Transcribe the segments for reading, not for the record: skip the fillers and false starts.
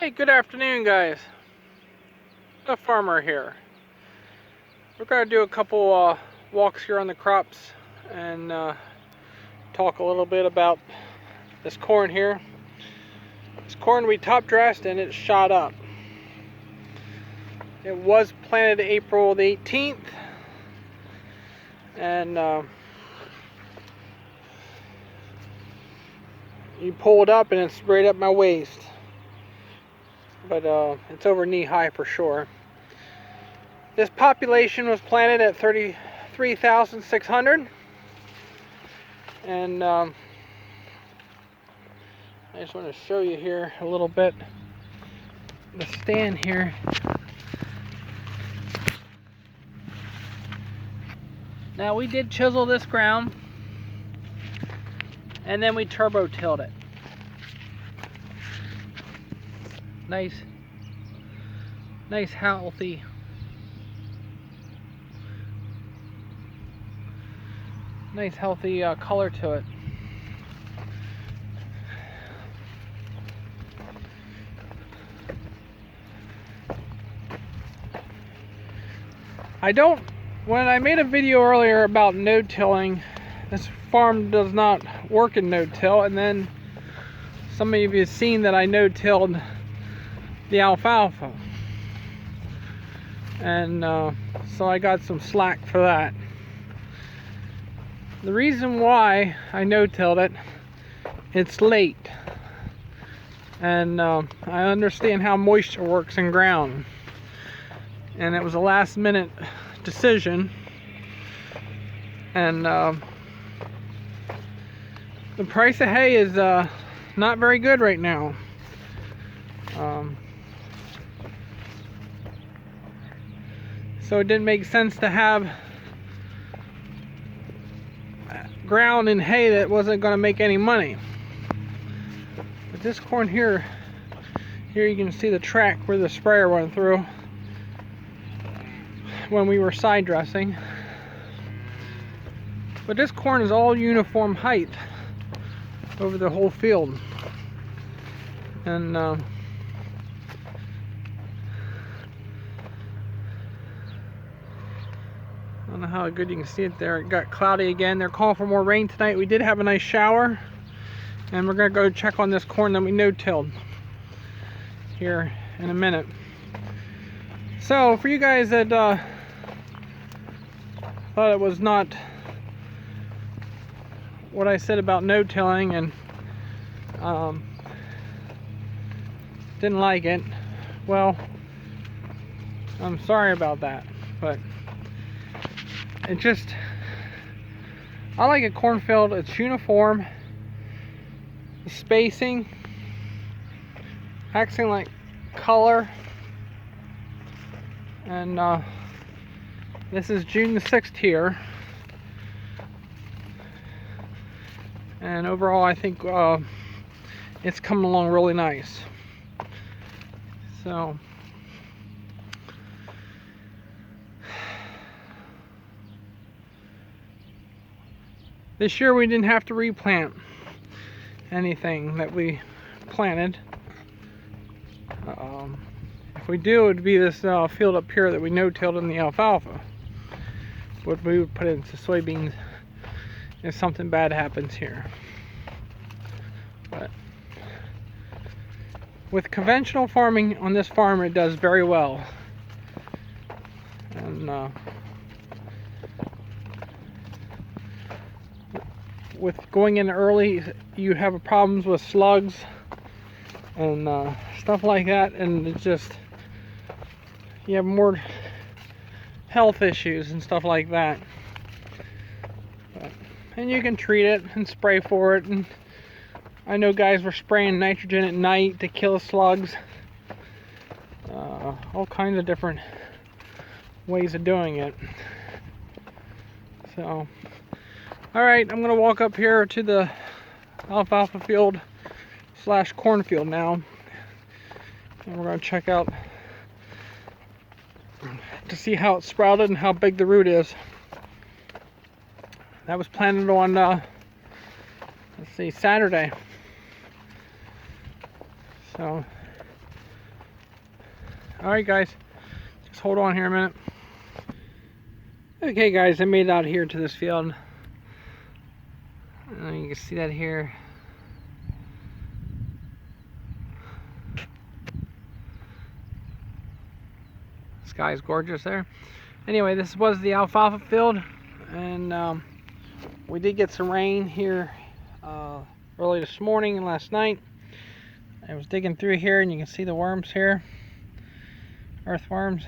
Hey, good afternoon, guys. The farmer here. We're going to do a couple walks here on the crops and talk a little bit about this corn here. This corn we top dressed and it shot up. It was planted April the 18th and you pull it up and it's right up my waist. But it's over knee high for sure. This population was planted at 33,600, and I just want to show you here a little bit the stand here. Now we did chisel this ground and then we turbo tilled it. Nice healthy color to it. When I made a video earlier about no-tilling, this farm does not work in no-till, and then some of you have seen that I no-tilled the alfalfa, and so I got some slack for that. The reason why I no-tilled it, it's late, and I understand how moisture works in ground, and it was a last minute decision, and the price of hay is not very good right now. So it didn't make sense to have ground and hay that wasn't going to make any money. But this corn here you can see the track where the sprayer went through when we were side dressing. But this corn is all uniform height over the whole field, and I don't know how good you can see it there. It got cloudy again. They're calling for more rain tonight. We did have a nice shower, and we're gonna go check on this corn that we no-tilled here in a minute. So for you guys that thought it was not what I said about no-tilling and didn't like it, well, I'm sorry about that, but it just, I like a cornfield. It's uniform, the spacing, excellent color, and this is June the 6th here, and overall I think it's coming along really nice. So this year we didn't have to replant anything that we planted. If we do, it would be this field up here that we no-tilled in the alfalfa. What we would put into soybeans if something bad happens here. But with conventional farming on this farm, it does very well. And with going in early, you have problems with slugs and stuff like that, and it's just, you have more health issues and stuff like that. And you can treat it and spray for it, and I know guys were spraying nitrogen at night to kill slugs. All kinds of different ways of doing it. So alright, I'm gonna walk up here to the alfalfa field / cornfield now, and we're gonna check out to see how it's sprouted and how big the root is. That was planted on let's see, Saturday. So Alright guys, just hold on here a minute. Okay guys, I made it out here to this field. You can see that here. Sky's gorgeous there. Anyway, this was the alfalfa field, and we did get some rain here early this morning and last night. I was digging through here and you can see the worms here, earthworms,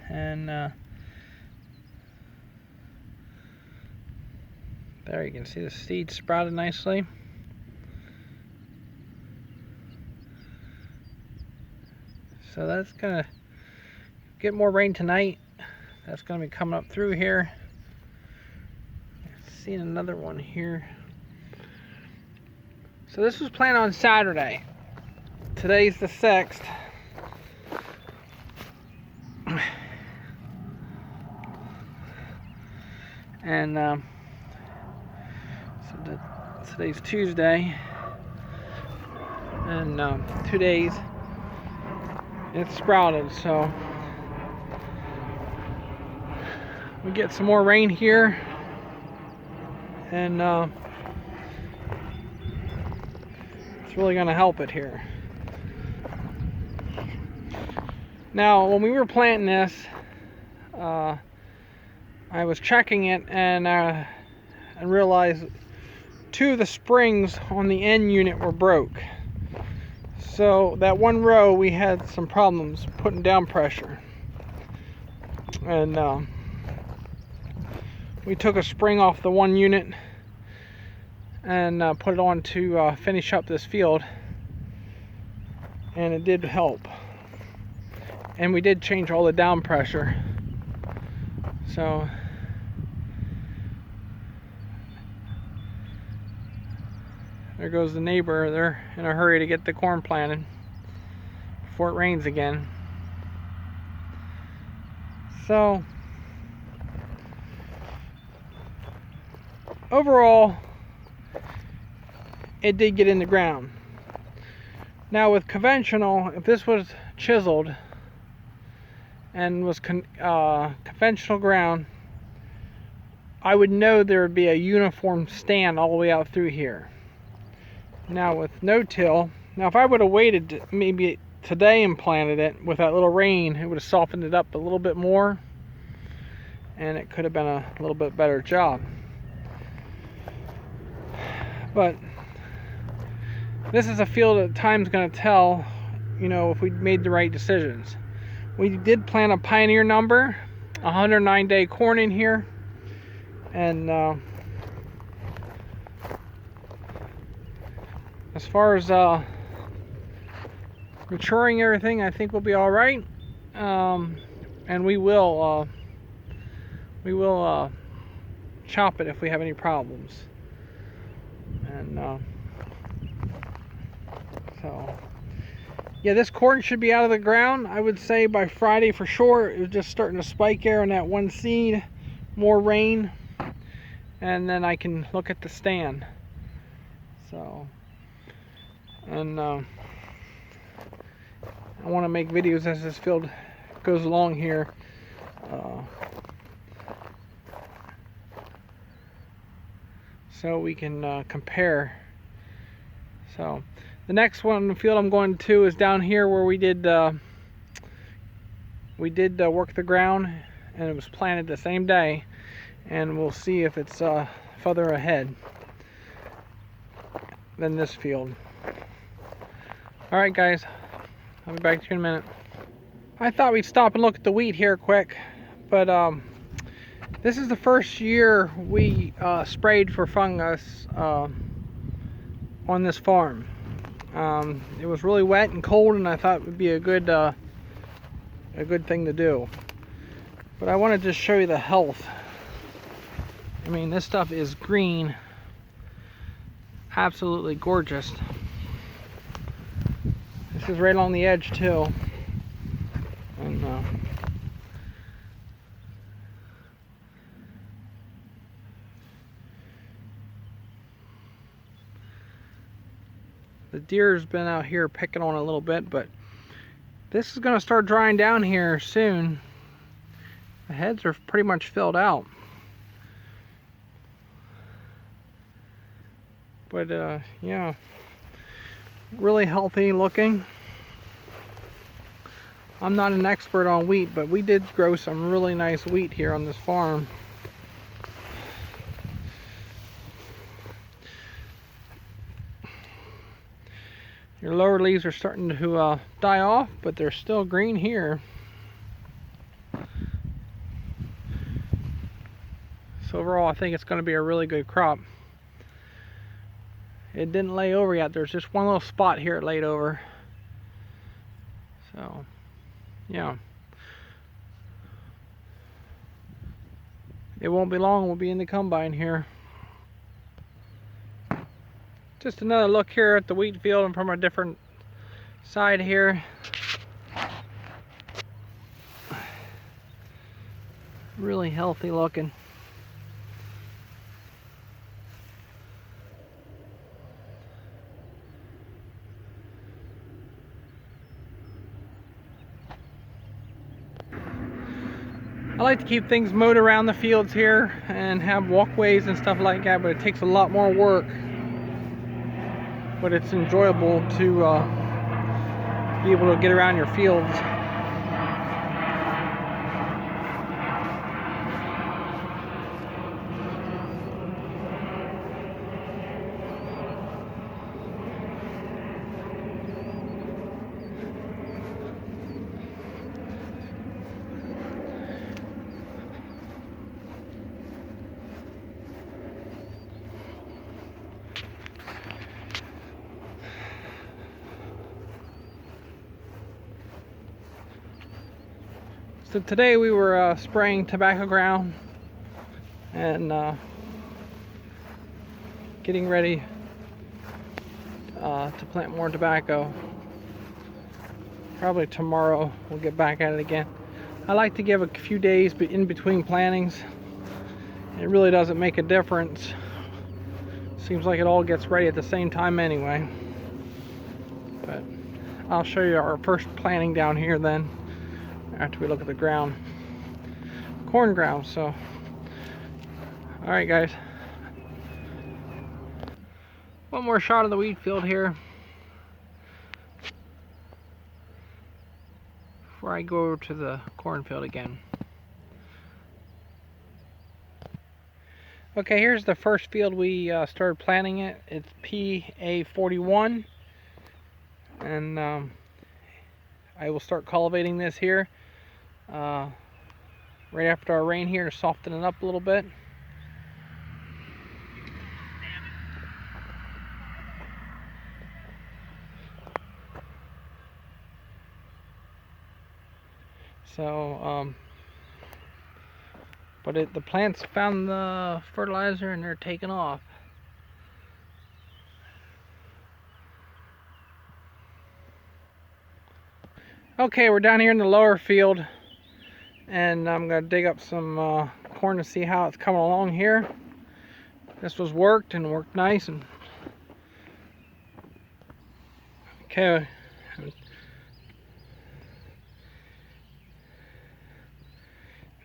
and there you can see the seed sprouted nicely. So that's gonna get more rain tonight. That's gonna be coming up through here. Seeing another one here. So this was planned on Saturday. Today's the 6th. And so today's Tuesday. And 2 days it's sprouted, so we get some more rain here, and it's really going to help it here. Now, when we were planting this, I was checking it and realized 2 of the springs on the end unit were broke. So that one row we had some problems putting down pressure, and we took a spring off the one unit and put it on to finish up this field, and it did help. And we did change all the down pressure. So there goes the neighbor. They're in a hurry to get the corn planted before it rains again. So overall, it did get in the ground. Now with conventional, if this was chiseled and was conventional ground, I would know there would be a uniform stand all the way out through here. Now with no-till, now if I would have waited maybe today and planted it with that little rain, it would have softened it up a little bit more, and it could have been a little bit better job. But this is a field that time's going to tell, you know, if we made the right decisions. We did plant a Pioneer number, 109-day corn in here, and as far as maturing everything, I think we'll be all right, and we will chop it if we have any problems. And so yeah, this corn should be out of the ground, I would say, by Friday for sure. It was just starting to spike there on that one seed. More rain, and then I can look at the stand. So, and I want to make videos as this field goes along here. So we can compare. So the next one, the field I'm going to, is down here where we did work the ground, and it was planted the same day, and we'll see if it's further ahead than this field. Alright guys, I'll be back to you in a minute. I thought we'd stop and look at the wheat here quick, but this is the first year we sprayed for fungus on this farm. It was really wet and cold, and I thought it would be a good thing to do. But I want to just show you the health. I mean, this stuff is green, absolutely gorgeous. This is right along the edge too, and the deer's been out here picking on a little bit, but This is going to start drying down here soon. The heads are pretty much filled out. But yeah, really healthy looking. I'm not an expert on wheat, but we did grow some really nice wheat here on this farm. Your lower leaves are starting to die off, but they're still green here. So overall, I think it's going to be a really good crop. It didn't lay over yet. There's just one little spot here it laid over. So, yeah. It won't be long, we'll be in the combine here. Just another look here at the wheat field and from a different side here. Really healthy looking. I like to keep things mowed around the fields here and have walkways and stuff like that, but it takes a lot more work. But it's enjoyable to be able to get around your fields. So today we were spraying tobacco ground and getting ready to plant more tobacco. Probably tomorrow we'll get back at it again. I like to give a few days in between plantings. It really doesn't make a difference. Seems like it all gets ready at the same time anyway. But I'll show you our first planting down here then, after we look at the ground, corn ground. So all right guys, one more shot of the wheat field here before I go over to the cornfield again. Okay, here's the first field we started planting it. It's PA41, and I will start cultivating this here right after our rain here to soften it up a little bit. So, but the plants found the fertilizer and they're taking off. Okay, we're down here in the lower field, and I'm going to dig up some corn to see how it's coming along here. This was worked nice. And okay,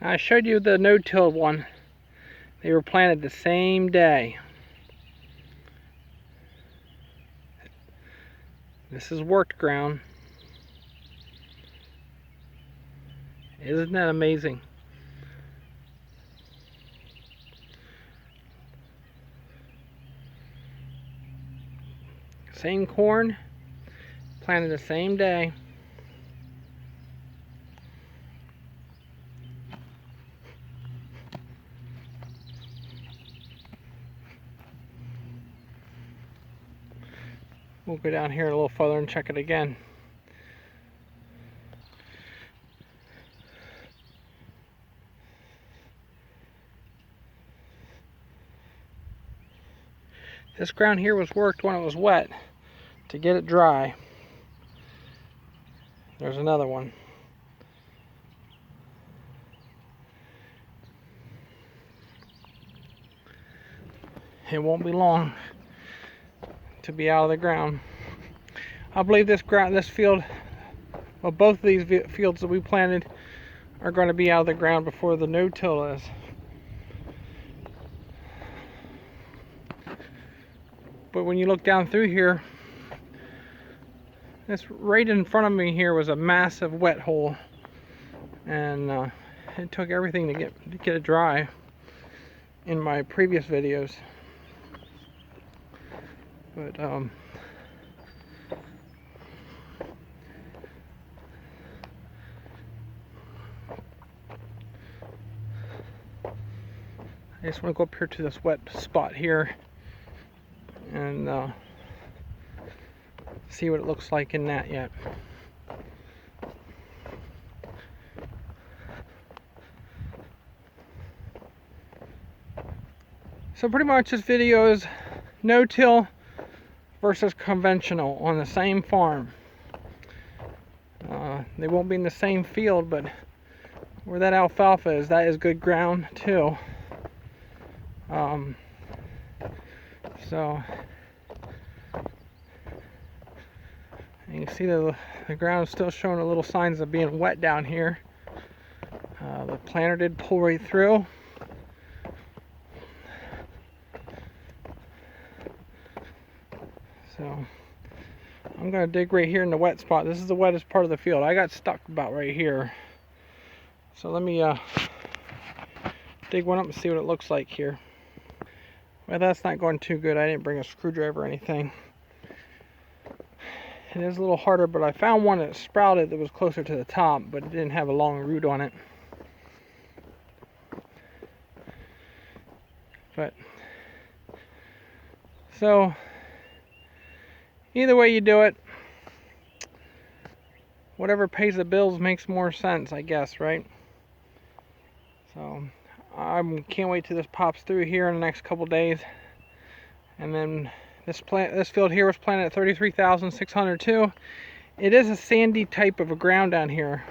I showed you the no-tilled one. They were planted the same day. This is worked ground. Isn't that amazing? Same corn, planted the same day. We'll go down here a little further and check it again. This ground here was worked when it was wet to get it dry. There's another one. It won't be long to be out of the ground. I believe this field Well, both of these fields that we planted are going to be out of the ground before the no-till is. But when you look down through here, this right in front of me here was a massive wet hole, and it took everything to get it dry in my previous videos. But I just want to go up here to this wet spot here and see what it looks like in that yet. So pretty much this video is no-till versus conventional on the same farm. They won't be in the same field, but where that alfalfa is, that is good ground too. So you can see the ground is still showing a little signs of being wet down here. The planter did pull right through. So I'm going to dig right here in the wet spot. This is the wettest part of the field. I got stuck about right here. So let me dig one up and see what it looks like here. Well, that's not going too good. I didn't bring a screwdriver or anything. It is a little harder, but I found one that sprouted that was closer to the top, but it didn't have a long root on it. But so either way you do it, whatever pays the bills makes more sense, I guess, right? So I can't wait till this pops through here in the next couple days. And then this field here was planted at 33,602. It is a sandy type of a ground down here.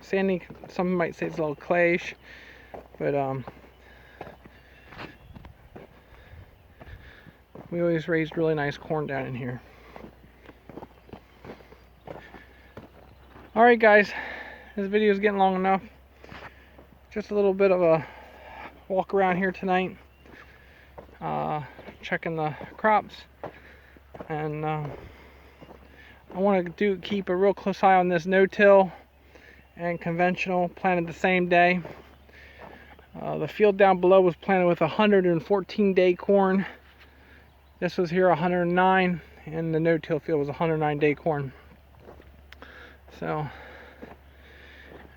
Sandy, some might say it's a little clayish, but we always raised really nice corn down in here. Alright guys, this video is getting long enough. Just a little bit of a walk around here tonight, checking the crops, and I want to keep a real close eye on this no-till and conventional planted the same day. The field down below was planted with 114-day corn. This was here 109, and the no-till field was 109-day corn. So,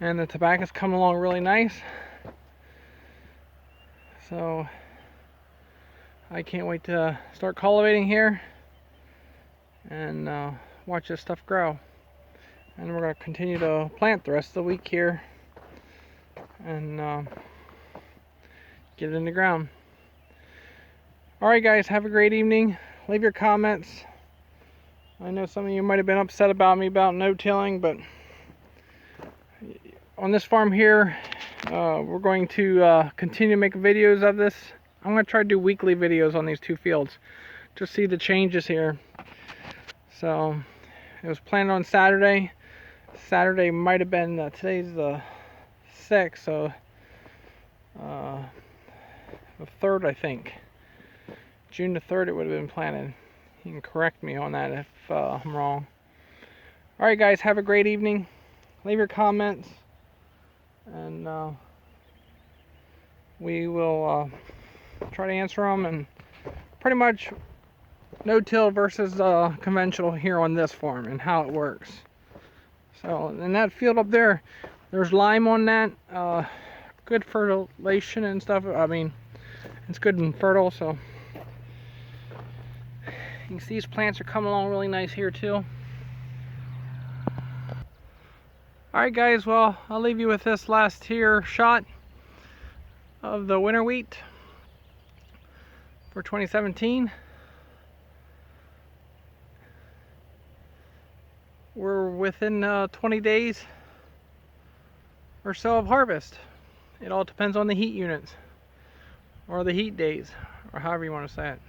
and the tobacco's coming along really nice. So I can't wait to start cultivating here and watch this stuff grow. And we're going to continue to plant the rest of the week here and get it in the ground. Alright guys, have a great evening. Leave your comments. I know some of you might have been upset about me about no-tilling, but on this farm here, we're going to continue to make videos of this. I'm going to try to do weekly videos on these two fields, just see the changes here. So it was planned on Saturday. Saturday might have been, today's the 6th, so the 3rd, I think. June the 3rd it would have been planted. You can correct me on that if I'm wrong. Alright guys, have a great evening. Leave your comments, and we will try to answer them. And pretty much no-till versus conventional here on this farm and how it works. So in that field up there, there's lime on that. Good fertilization and stuff. I mean, it's good and fertile, so you can see these plants are coming along really nice here too. Alright guys, well, I'll leave you with this last here shot of the winter wheat for 2017. We're within 20 days or so of harvest. It all depends on the heat units or the heat days, or however you want to say it.